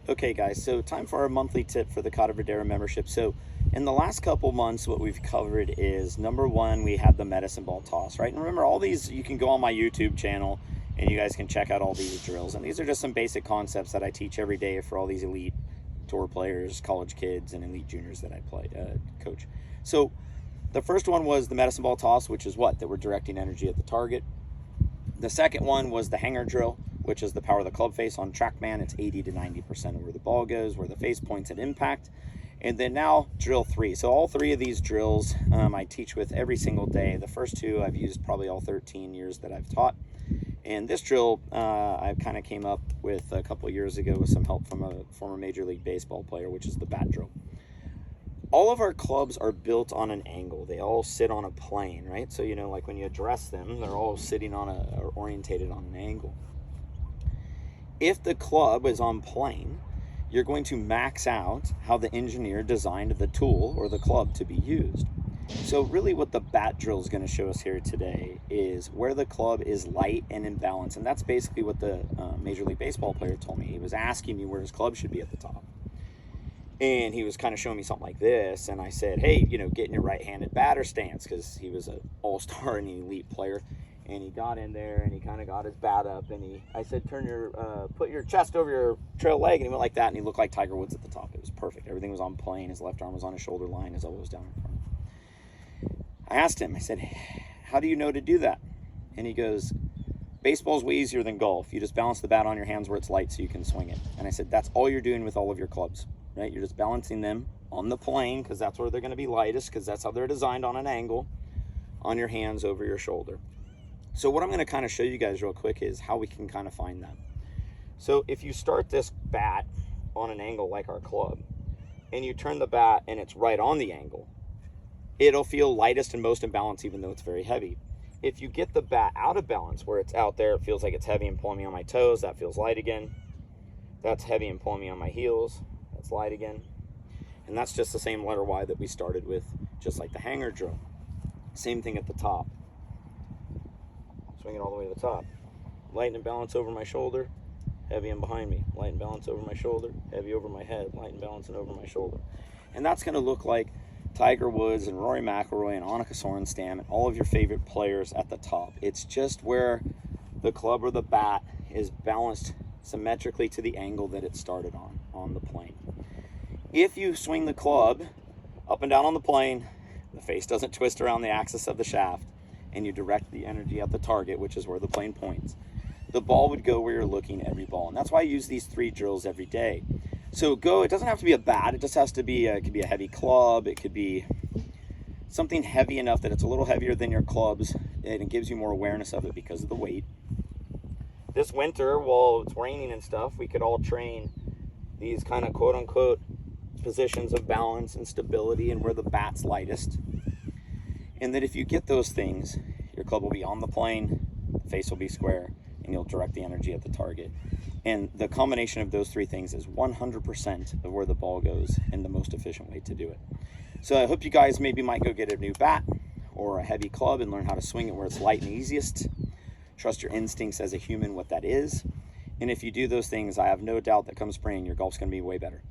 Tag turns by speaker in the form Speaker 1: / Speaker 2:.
Speaker 1: Okay guys, so time for our monthly tip for the Cotta Verdera membership. So in the last couple months, what we've covered is number one, we had the medicine ball toss, right? And remember, all these, you can go on my YouTube channel and you guys can check out all these drills. And these are just some basic concepts that I teach every day for all these elite tour players, college kids, and elite juniors that I coach. So the first one was the medicine ball toss, which is what? That we're directing energy at the target. The second one was the hanger drill, which is the power of the club face on TrackMan. It's 80 to 90% of where the ball goes, where the face points at impact. And then now drill 3. So all 3 of these drills I teach with every single day. The first 2 I've used probably all 13 years that I've taught. And this drill I kind of came up with a couple years ago with some help from a former Major League Baseball player, which is the bat drill. All of our clubs are built on an angle. They all sit on a plane, right? So, you know, like when you address them, they're all sitting on or orientated on an angle. If the club is on plane, you're going to max out how the engineer designed the tool or the club to be used. So really what the bat drill is going to show us here today is where the club is light and in balance. And that's basically what the Major League Baseball player told me. He was asking me where his club should be at the top. And he was kind of showing me something like this. And I said, hey, you know, get in your right-handed batter stance, because he was an all-star and elite player. And he got in there and he kind of got his bat up. And I said, put your chest over your trail leg. And he went like that. And he looked like Tiger Woods at the top. It was perfect. Everything was on plane. His left arm was on his shoulder line. His elbow was down in front. I asked him, I said, how do you know to do that? And he goes, baseball's way easier than golf. You just balance the bat on your hands where it's light so you can swing it. And I said, that's all you're doing with all of your clubs. Right? You're just balancing them on the plane, because that's where they're going to be lightest, because that's how they're designed, on an angle, on your hands over your shoulder. So what I'm going to kind of show you guys real quick is how we can kind of find that. So if you start this bat on an angle like our club, and you turn the bat and it's right on the angle, it'll feel lightest and most in balance, even though it's very heavy. If you get the bat out of balance, where it's out there, it feels like it's heavy and pulling me on my toes, that feels light again. That's heavy and pulling me on my heels, that's light again. And that's just the same letter Y that we started with, just like the hanger drill. Same thing at the top. Swing it all the way to the top. Light and balance over my shoulder, heavy and behind me. Light and balance over my shoulder, heavy over my head. Light and balance and over my shoulder. And that's going to look like Tiger Woods and Rory McIlroy and Annika Sorenstam and all of your favorite players at the top. It's just where the club or the bat is balanced symmetrically to the angle that it started on the plane. If you swing the club up and down on the plane, the face doesn't twist around the axis of the shaft, and you direct the energy at the target, which is where the plane points, the ball would go where you're looking every ball. And that's why I use these 3 drills every day. So it doesn't have to be a bat, it just has to be, it could be a heavy club, it could be something heavy enough that it's a little heavier than your clubs, and it gives you more awareness of it because of the weight. This winter, while it's raining and stuff, we could all train these kind of quote-unquote positions of balance and stability and where the bat's lightest. And that if you get those things, your club will be on the plane, the face will be square, and you'll direct the energy at the target. And the combination of those 3 things is 100% of where the ball goes and the most efficient way to do it. So I hope you guys maybe might go get a new bat or a heavy club and learn how to swing it where it's light and easiest. Trust your instincts as a human, what that is. And if you do those things, I have no doubt that come spring, your golf's going to be way better.